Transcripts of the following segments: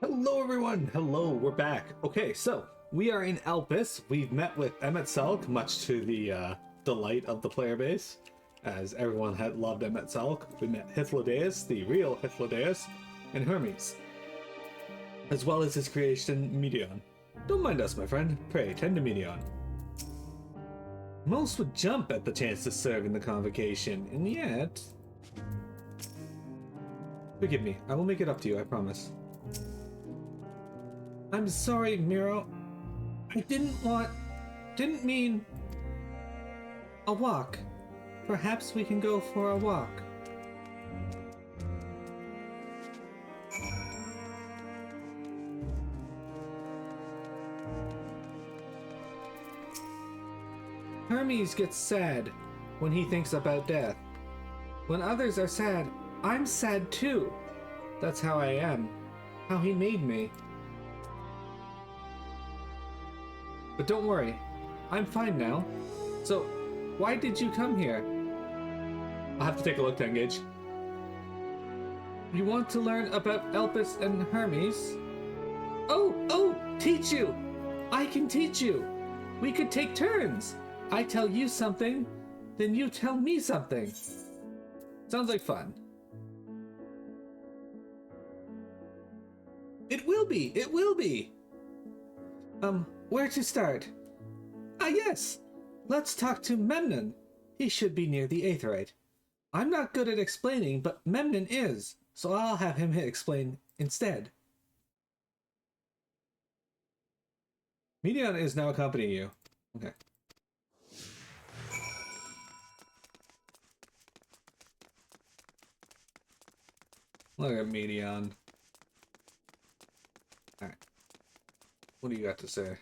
Hello everyone! Hello, we're back. Okay, so we are in Elpis. We've met with Emet-Selch, much to the delight of the player base, as everyone had loved Emet-Selch. We met Hythlodaeus, the real Hythlodaeus, and Hermes, as well as his creation, Meteon. Don't mind us, my friend. Pray, tend to Meteon. Most would jump at the chance to serve in the convocation, and yet... Forgive me, I will make it up to you, I promise. I'm sorry, Miro. I didn't mean a walk. Perhaps we can go for a walk. Hermes gets sad when he thinks about death. When others are sad, I'm sad too. That's how I am. How he made me. But don't worry, I'm fine now. So, why did you come here? I'll have to take a look, Tengage. You want to learn about Elpis and Hermes? Oh, teach you! I can teach you! We could take turns! I tell you something, then you tell me something. Sounds like fun. It will be! It will be! Where to start? Yes! Let's talk to Memnon. He should be near the Aetheryte. I'm not good at explaining, but Memnon is, so I'll have him explain instead. Meteon is now accompanying you. Okay. Look at Meteon. Alright. What do you got to say?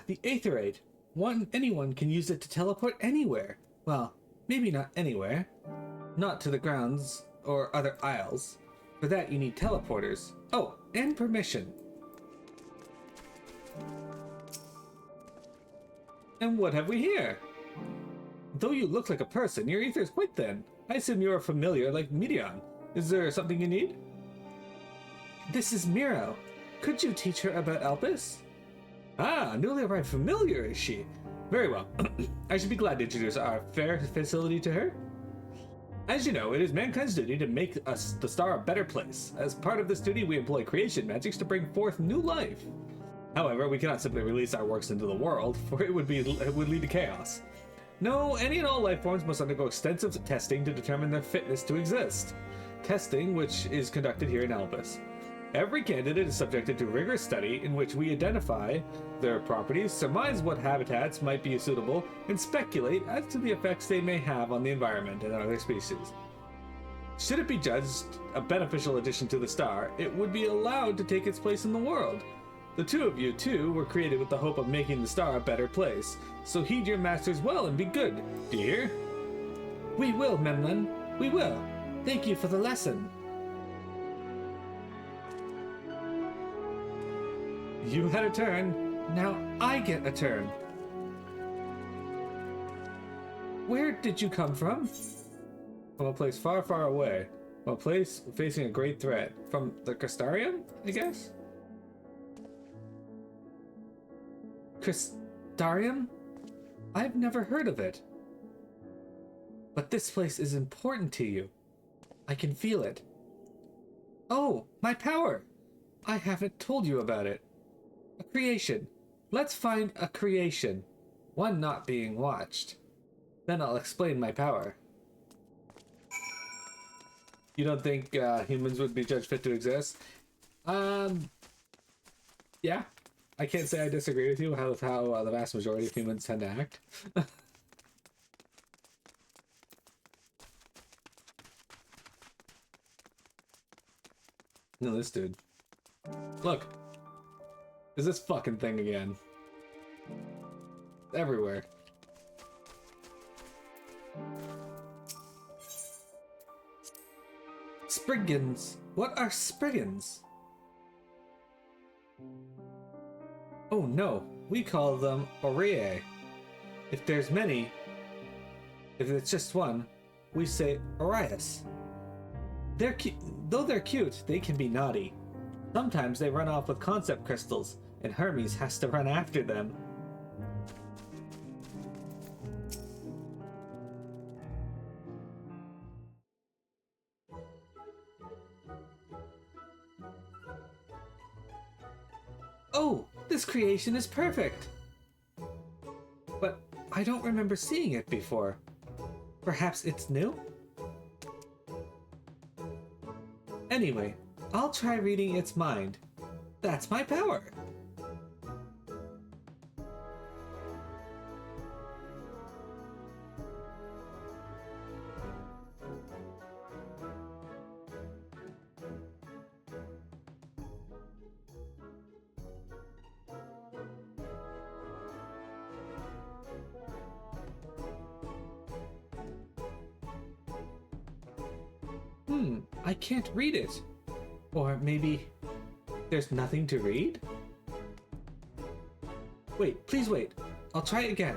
The Aetheryte. Anyone can use it to teleport anywhere. Well, maybe not anywhere. Not to the grounds or other isles. For that you need teleporters. Oh, and permission. And what have we here? Though you look like a person, your ether is quite thin. I assume you are familiar like Meteon. Is there something you need? This is Miro. Could you teach her about Elpis? Newly arrived familiar, is she? Very well. I should be glad to introduce our fair facility to her. As you know, it is mankind's duty to make the star a better place. As part of this duty, we employ creation magics to bring forth new life. However, we cannot simply release our works into the world, for it would lead to chaos. No, any and all life forms must undergo extensive testing to determine their fitness to exist. Testing which is conducted here in Elpis. Every candidate is subjected to rigorous study in which we identify their properties, surmise what habitats might be suitable, and speculate as to the effects they may have on the environment and other species. Should it be judged a beneficial addition to the star, it would be allowed to take its place in the world. The two of you, too, were created with the hope of making the star a better place, so heed your masters well and be good. Do you hear? We will, Memnon. We will. Thank you for the lesson. You had a turn. Now I get a turn. Where did you come from? From a place far, far away. From a place facing a great threat. From the Crystarium, I guess? Crystarium? I've never heard of it. But this place is important to you. I can feel it. Oh, my power! I haven't told you about it. A creation. Let's find a creation. One not being watched. Then I'll explain my power. You don't think humans would be judged fit to exist? Yeah. I can't say I disagree with you with how the vast majority of humans tend to act. No, this dude. Look. Is this fucking thing again? Everywhere. Spriggans. What are Spriggans? Oh no, we call them Aureae. If it's just one, we say Orias. Though they're cute, they can be naughty. Sometimes they run off with concept crystals, and Hermes has to run after them. Oh, this creation is perfect! But I don't remember seeing it before. Perhaps it's new? Anyway, I'll try reading its mind. That's my power! I can't read it. Or maybe there's nothing to read? Wait, please wait. I'll try it again.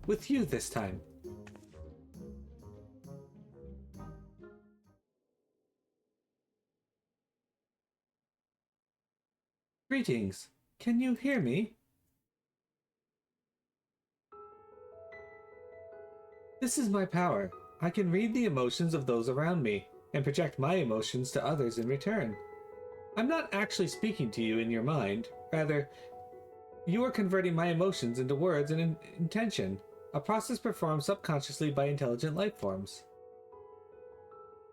With you this time. Greetings. Can you hear me? This is my power. I can read the emotions of those around me and project my emotions to others in return. I'm not actually speaking to you in your mind. Rather, you are converting my emotions into words and intention, a process performed subconsciously by intelligent life forms.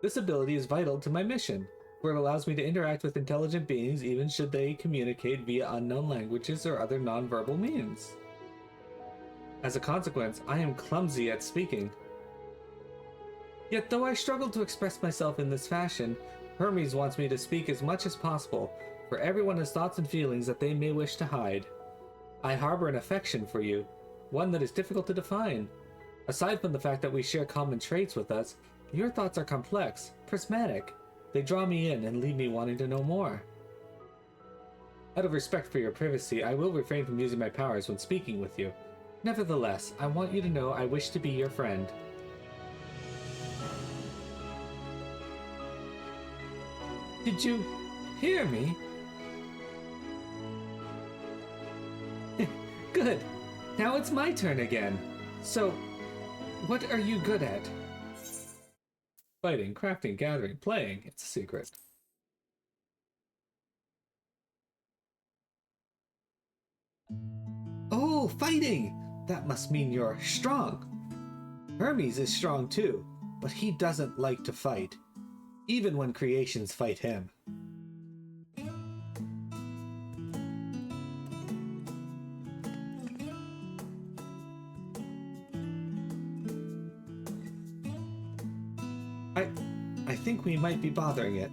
This ability is vital to my mission, where it allows me to interact with intelligent beings even should they communicate via unknown languages or other nonverbal means. As a consequence, I am clumsy at speaking. Yet though I struggle to express myself in this fashion, Hermes wants me to speak as much as possible, for everyone has thoughts and feelings that they may wish to hide. I harbor an affection for you, one that is difficult to define. Aside from the fact that we share common traits with us, your thoughts are complex, prismatic. They draw me in and leave me wanting to know more. Out of respect for your privacy, I will refrain from using my powers when speaking with you. Nevertheless, I want you to know I wish to be your friend. Did you hear me? Good. Now it's my turn again. So, what are you good at? Fighting, crafting, gathering, playing. It's a secret. Oh, fighting! That must mean you're strong. Hermes is strong too, but he doesn't like to fight. Even when creations fight him. I think we might be bothering it.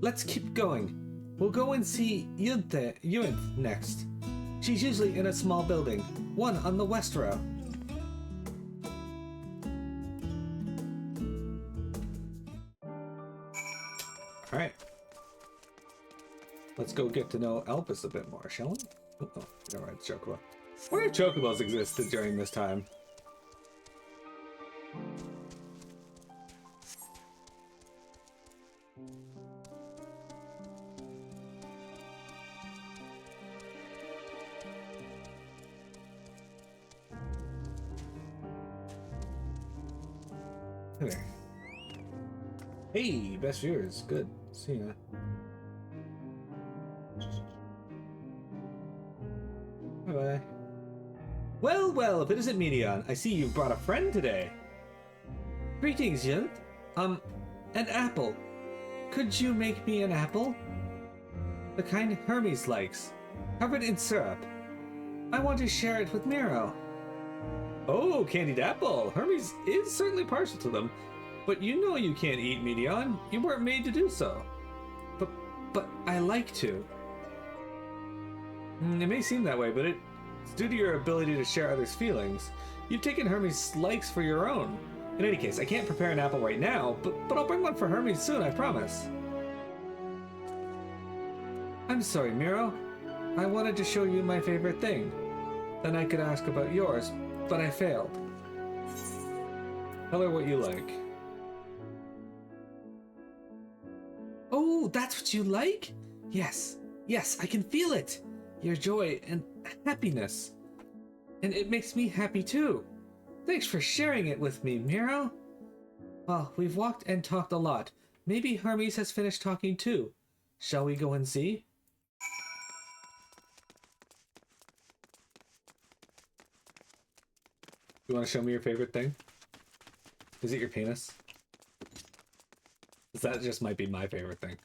Let's keep going. We'll go and see Yuinth next. She's usually in a small building, one on the west row. Alright. Let's go get to know Elpis a bit more, shall we? Oh, never mind, Chocobo. Where if chocobos existed during this time? Hey there. Hey, best viewers. Good. See ya. Bye-bye. Well, well, if it isn't Medion, I see you've brought a friend today. Greetings, Yuinth. An apple. Could you make me an apple? The kind Hermes likes, covered in syrup. I want to share it with Miro. Oh, candied apple. Hermes is certainly partial to them, but you know you can't eat Medion. You weren't made to do so. But I like to. It may seem that way, but it's due to your ability to share others' feelings. You've taken Hermes' likes for your own. In any case, I can't prepare an apple right now, but I'll bring one for Hermes soon, I promise. I'm sorry, Miro. I wanted to show you my favorite thing. Then I could ask about yours, but I failed. Tell her what you like. Oh, that's what you like? Yes, yes, I can feel it. Your joy and happiness. And it makes me happy too. Thanks for sharing it with me, Miro. Well, we've walked and talked a lot. Maybe Hermes has finished talking too. Shall we go and see? You want to show me your favorite thing? Is it your penis? 'Cause that just might be my favorite thing.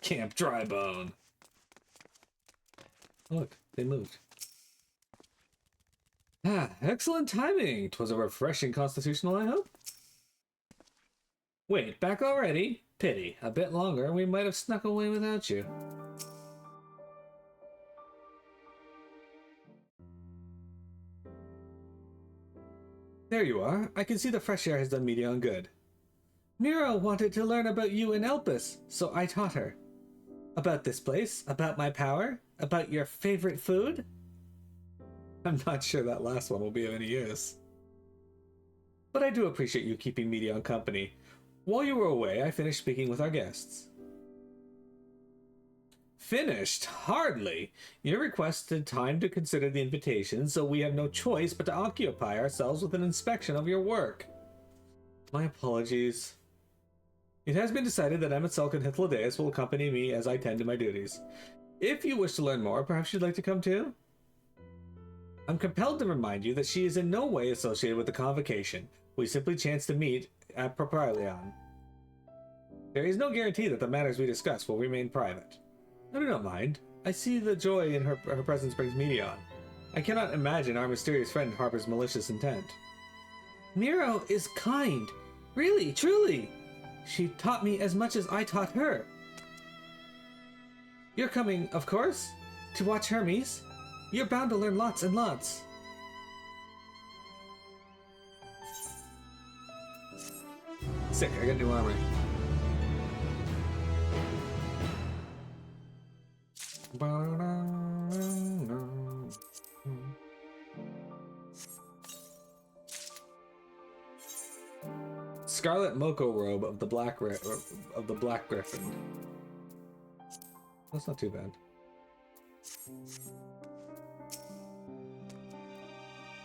Camp Drybone. Look, they moved. Ah, excellent timing. 'Twas a refreshing constitutional, I hope. Wait, back already? Pity. A bit longer, we might have snuck away without you. There you are. I can see the fresh air has done Medion good. Miro wanted to learn about you and Elpis, so I taught her. About this place, about my power, about your favorite food. I'm not sure that last one will be of any use. But I do appreciate you keeping Medion company. While you were away, I finished speaking with our guests. Finished? Hardly. You requested time to consider the invitation, so we have no choice but to occupy ourselves with an inspection of your work. My apologies. It has been decided that Emetzelk and Hythlodaeus will accompany me as I tend to my duties. If you wish to learn more, perhaps you'd like to come too? I'm compelled to remind you that she is in no way associated with the convocation. We simply chanced to meet at Propylion. There is no guarantee that the matters we discuss will remain private. I do not mind. I see the joy in her presence brings Medion. I cannot imagine our mysterious friend harbors malicious intent. Miro is kind. Really, truly. She taught me as much as I taught her. You're coming, of course, to watch Hermes. You're bound to learn lots and lots. Sick, I got new armor. Scarlet Moko robe of the Black Griffin. That's not too bad.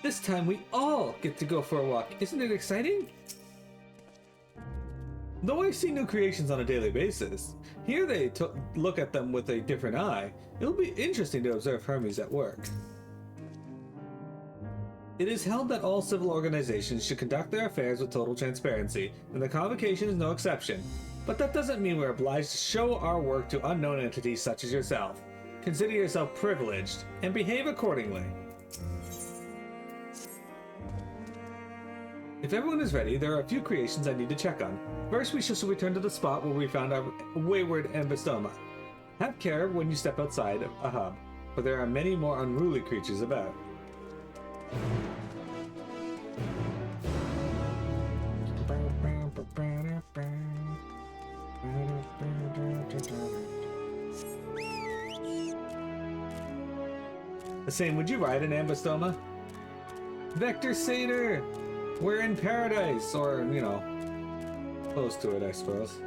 This time we all get to go for a walk. Isn't it exciting? Though I see new creations on a daily basis, here they look at them with a different eye. It'll be interesting to observe Hermes at work. It is held that all civil organizations should conduct their affairs with total transparency, and the convocation is no exception. But that doesn't mean we're obliged to show our work to unknown entities such as yourself. Consider yourself privileged, and behave accordingly. If everyone is ready, there are a few creations I need to check on. First, we shall return to the spot where we found our wayward ambystoma. Have care when you step outside a hub, for there are many more unruly creatures about. The same, would you ride an ambystoma? Vector Satyr! We're in paradise, or, you know, close to it, I suppose.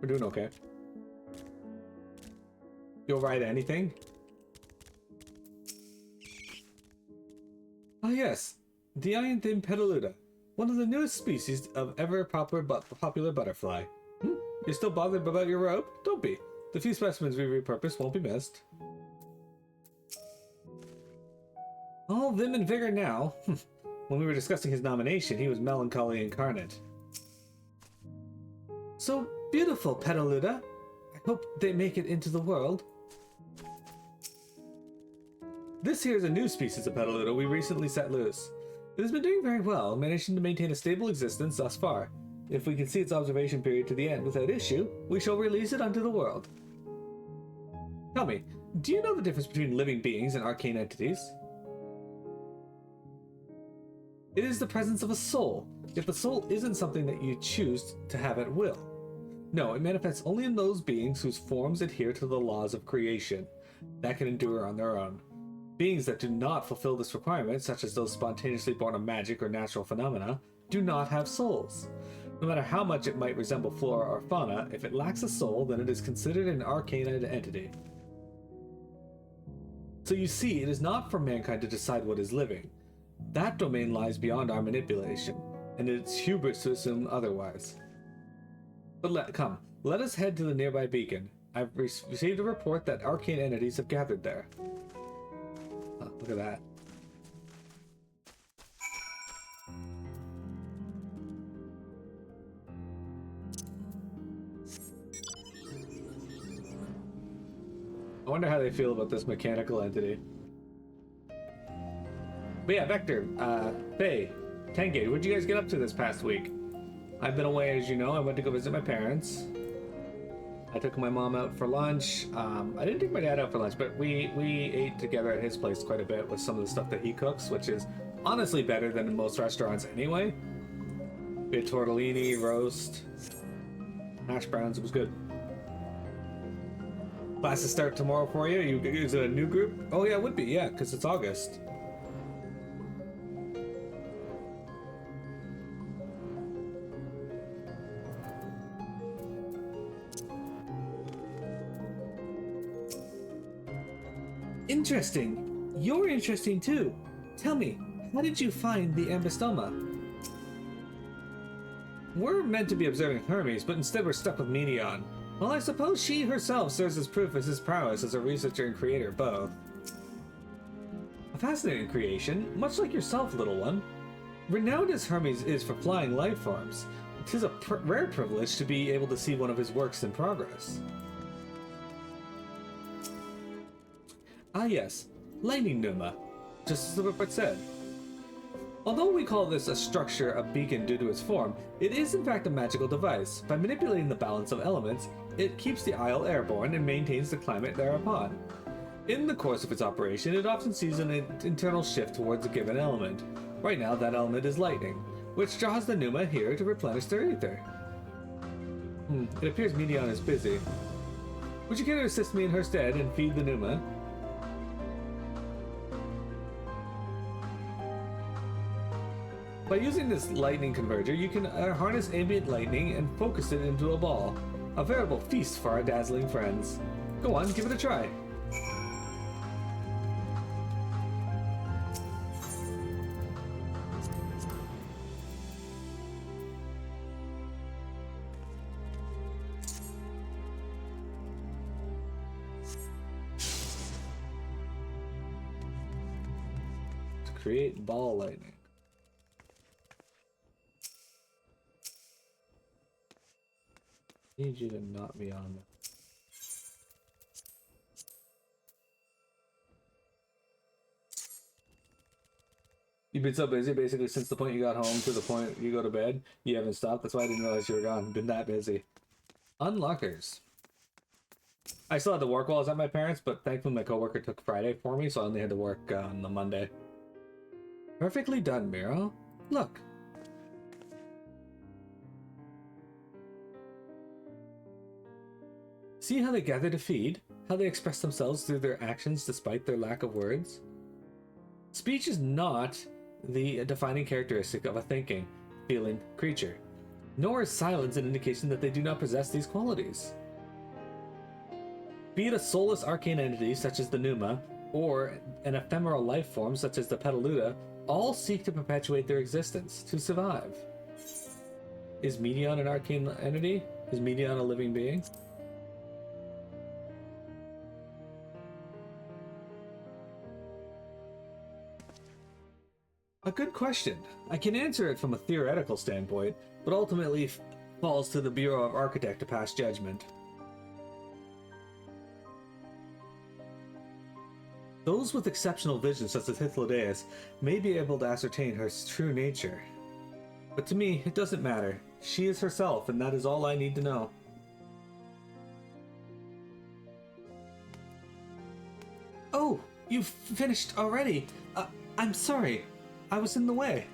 We're doing okay. You'll ride anything? Ah yes, the Ianthin pedaluda, one of the newest species of ever popular butterfly. You're still bothered about your robe? Don't be. The few specimens we repurposed won't be missed. All vim and vigor now. When we were discussing his nomination, he was melancholy incarnate. So beautiful, Pedaluda. I hope they make it into the world. This here is a new species of Pedaluda we recently set loose. It has been doing very well, managing to maintain a stable existence thus far. If we can see its observation period to the end without issue, we shall release it unto the world. Tell me, do you know the difference between living beings and arcane entities? It is the presence of a soul, yet the soul isn't something that you choose to have at will. No, it manifests only in those beings whose forms adhere to the laws of creation, that can endure on their own. Beings that do not fulfill this requirement, such as those spontaneously born of magic or natural phenomena, do not have souls. No matter how much it might resemble flora or fauna, if it lacks a soul, then it is considered an arcane entity. So you see, it is not for mankind to decide what is living. That domain lies beyond our manipulation, and it's hubris to assume otherwise. But let us head to the nearby beacon. I've received a report that arcane entities have gathered there. Oh, look at that. I wonder how they feel about this mechanical entity. But yeah, Vector, Faye, Tengate, what'd you guys get up to this past week? I've been away, as you know. I went to go visit my parents. I took my mom out for lunch. I didn't take my dad out for lunch, but we ate together at his place quite a bit with some of the stuff that he cooks, which is honestly better than in most restaurants anyway. We had tortellini, roast, hash browns. It was good. Classes start tomorrow for you. Is it a new group? Oh yeah, it would be, yeah, because it's August. Interesting. You're interesting too. Tell me, how did you find the ambystoma? We're meant to be observing Hermes, but instead we're stuck with Medion. Well, I suppose she herself serves as proof of his prowess as a researcher and creator both. A fascinating creation, much like yourself, little one. Renowned as Hermes is for flying life forms, it is a rare privilege to be able to see one of his works in progress. Ah yes, lightning pneuma, just as the report said. Although we call this a structure a beacon due to its form, it is in fact a magical device. By manipulating the balance of elements, it keeps the isle airborne and maintains the climate thereupon. In the course of its operation, it often sees an internal shift towards a given element. Right now, that element is lightning, which draws the pneuma here to replenish their ether. It appears Medion is busy. Would you care to assist me in her stead and feed the pneuma? By using this lightning converter, you can harness ambient lightning and focus it into a ball. A veritable feast for our dazzling friends. Go on, give it a try. To create ball lightning. Need you to not be on there. You've been so busy basically since the point you got home to the point you go to bed. You haven't stopped. That's why I didn't realize you were gone. Been that busy. Unlockers. I still had to work while I was at my parents', but thankfully my coworker took Friday for me, so I only had to work on the Monday. Perfectly done, Miro. Look. See how they gather to feed? How they express themselves through their actions despite their lack of words? Speech is not the defining characteristic of a thinking, feeling creature, nor is silence an indication that they do not possess these qualities. Be it a soulless arcane entity such as the Pneuma, or an ephemeral life form such as the Petaluda, all seek to perpetuate their existence, to survive. Is Medion an arcane entity? Is Medion a living being? A good question. I can answer it from a theoretical standpoint, but ultimately falls to the Bureau of Architect to pass judgment. Those with exceptional vision such as Hythlodaeus may be able to ascertain her true nature. But to me, it doesn't matter. She is herself, and that is all I need to know. Oh, you've finished already. I'm sorry. I was in the way.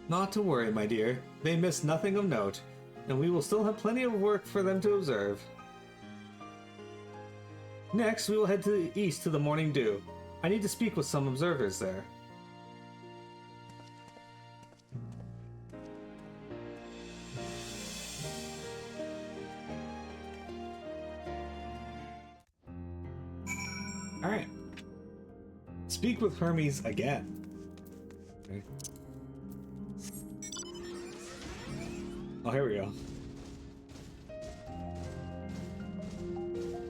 Not to worry, my dear. They miss nothing of note, and we will still have plenty of work for them to observe. Next, we will head to the east to the Morning Dew. I need to speak with some observers there. Alright. Speak with Hermes again. Okay. Oh, here we go.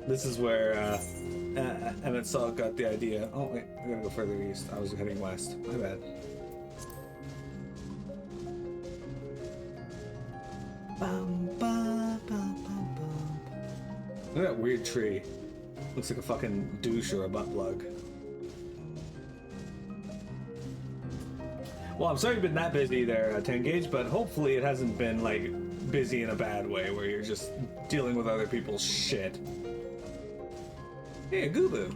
This is where Emmett Saw got the idea. Oh wait, I gotta go further east. I was heading west. My bad. Look at that weird tree. Looks like a fucking douche or a butt plug. Well, I'm sorry you've been that busy there, 10 Gauge, but hopefully it hasn't been, like, busy in a bad way where you're just dealing with other people's shit. Hey, a Goobu.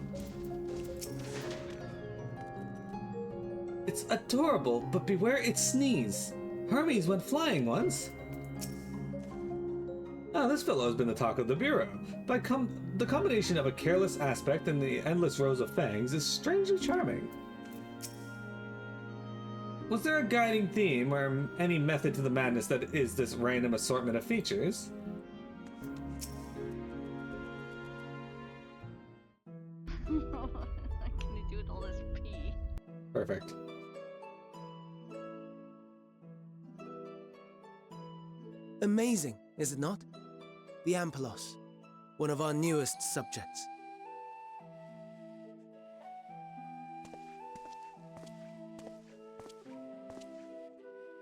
It's adorable, but beware its sneeze. Hermes went flying once. Oh, this fellow has been the talk of the Bureau. The combination of a careless aspect and the endless rows of fangs is strangely charming. Was there a guiding theme or any method to the madness that is this random assortment of features? I can do it all as pee. Perfect. Amazing, is it not? The Ampelos, one of our newest subjects.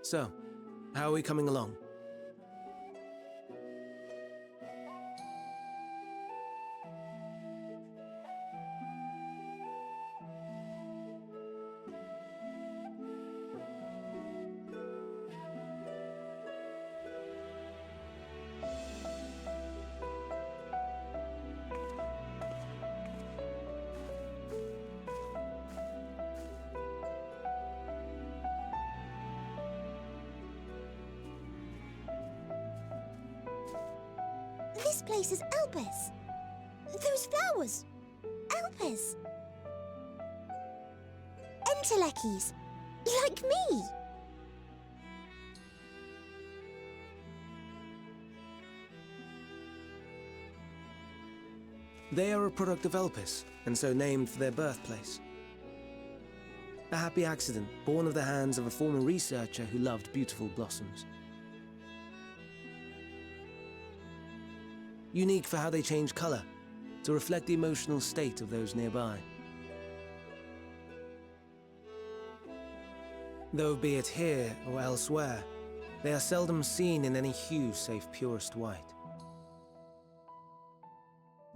So, how are we coming along? This place is Elpis. Those flowers. Elpis. Entelechy's. Like me. They are a product of Elpis, and so named for their birthplace. A happy accident, born of the hands of a former researcher who loved beautiful blossoms. Unique for how they change color, to reflect the emotional state of those nearby. Though be it here or elsewhere, they are seldom seen in any hue save purest white.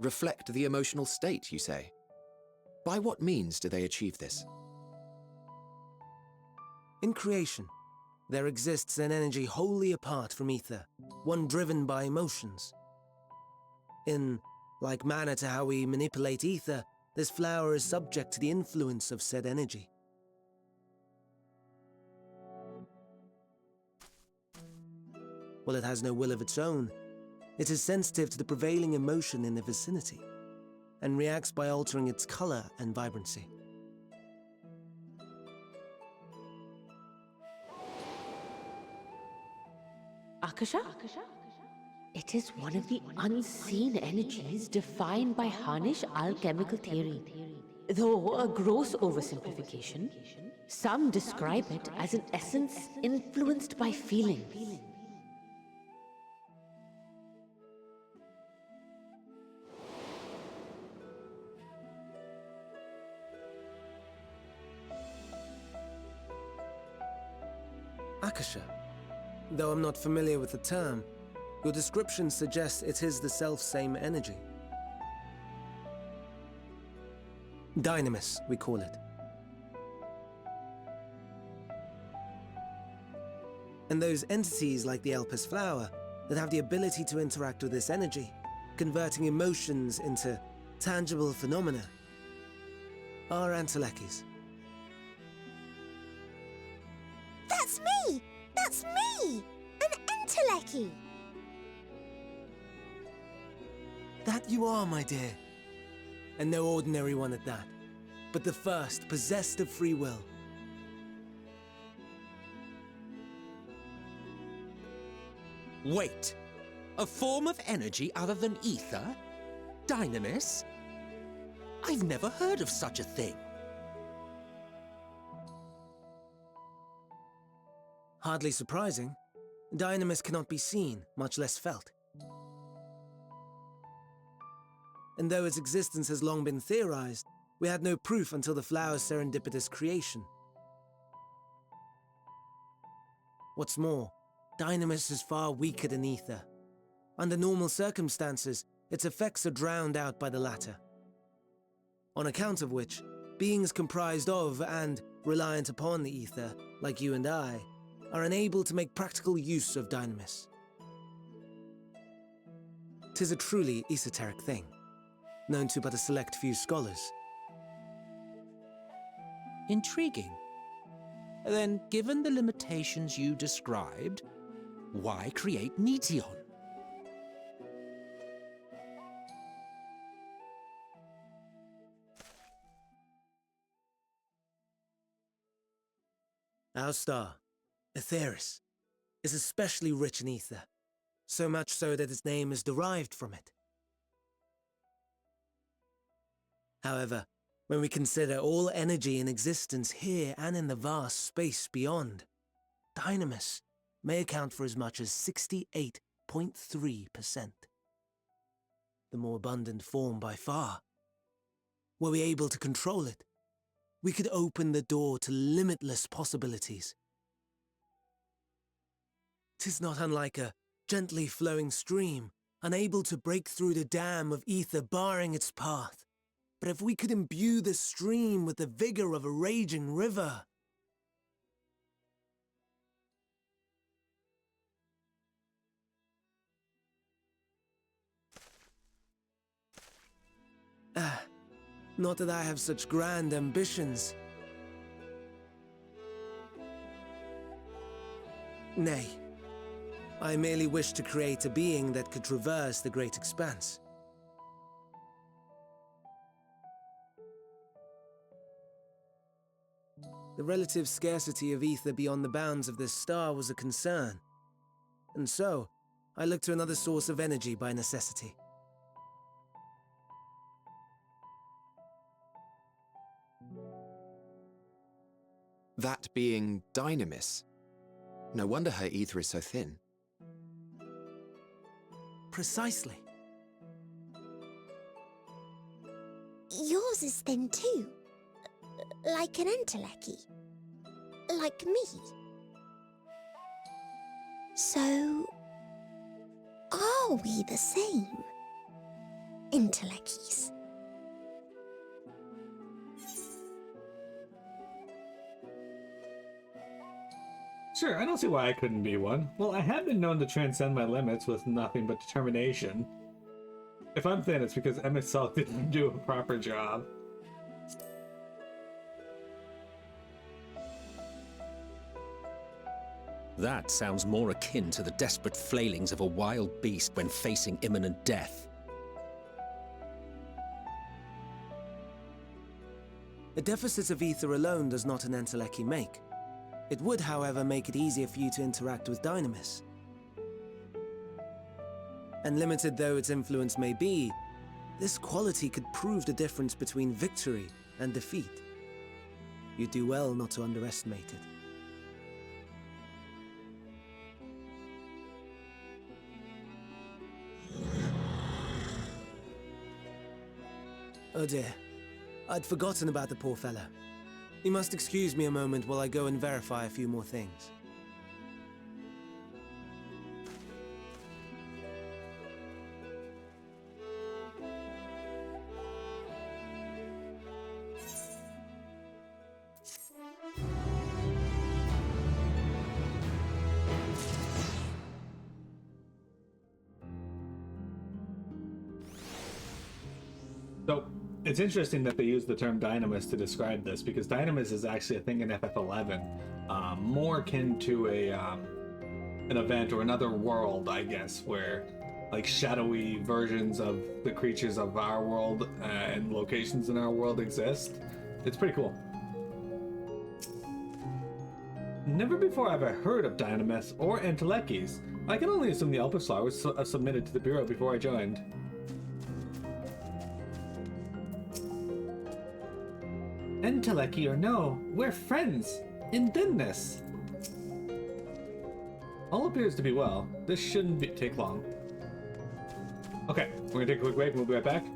Reflect the emotional state, you say? By what means do they achieve this? In creation, there exists an energy wholly apart from ether, one driven by emotions. In like manner to how we manipulate ether, this flower is subject to the influence of said energy. While it has no will of its own, it is sensitive to the prevailing emotion in the vicinity, and reacts by altering its color and vibrancy. Akasha? It is one of the unseen energies defined by Harnish alchemical theory. Though a gross oversimplification, some describe it as an essence influenced by feelings. Akasha. Though I'm not familiar with the term, your description suggests it is the self-same energy. Dynamis, we call it. And those entities like the Elpis flower that have the ability to interact with this energy, converting emotions into tangible phenomena, are Entelechy's. That's me! That's me! An Entelechy! That you are, my dear. And no ordinary one at that, but the first possessed of free will. Wait. A form of energy other than ether? Dynamis? I've never heard of such a thing. Hardly surprising. Dynamis cannot be seen, much less felt. And though its existence has long been theorized, we had no proof until the flower's serendipitous creation. What's more, Dynamis is far weaker than ether. Under normal circumstances, its effects are drowned out by the latter. On account of which, beings comprised of and reliant upon the ether, like you and I, are unable to make practical use of Dynamis. 'Tis a truly esoteric thing, known to but a select few scholars. Intriguing. Then, given the limitations you described, why create Meteon? Our star, Aetheris, is especially rich in ether, so much so that its name is derived from it. However, when we consider all energy in existence here and in the vast space beyond, Dynamis may account for as much as 68.3%. The more abundant form by far. Were we able to control it, we could open the door to limitless possibilities. 'Tis not unlike a gently flowing stream, unable to break through the dam of ether barring its path. But if we could imbue the stream with the vigor of a raging river... Not that I have such grand ambitions. Nay, I merely wish to create a being that could traverse the great expanse. The relative scarcity of ether beyond the bounds of this star was a concern, and so I looked to another source of energy by necessity. That being Dynamis. No wonder her ether is so thin. Precisely. Yours is thin too. Like an Entelechy. Like me. So... are we the same? Entelechy's. Sure, I don't see why I couldn't be one. Well, I have been known to transcend my limits with nothing but determination. If I'm thin, it's because MSL didn't do a proper job. That sounds more akin to the desperate flailings of a wild beast when facing imminent death. A deficit of ether alone does not an Entelechy make. It would, however, make it easier for you to interact with Dynamis. And limited though its influence may be, this quality could prove the difference between victory and defeat. You do well not to underestimate it. Oh dear, I'd forgotten about the poor fella. You must excuse me a moment while I go and verify a few more things. So, It's interesting that they use the term dynamis to describe this, because dynamis is actually a thing in FF11, more akin to an event or another world, I guess, where like shadowy versions of the creatures of our world and locations in our world exist. It's pretty cool. Never before have I heard of Dynamis or Entelechy's. I can only assume the Elpis Law was submitted to the Bureau before I joined. Entelechy or no, we're friends. In Dimness. All appears to be well. This shouldn't take long. Okay, we're gonna take a quick break and we'll be right back.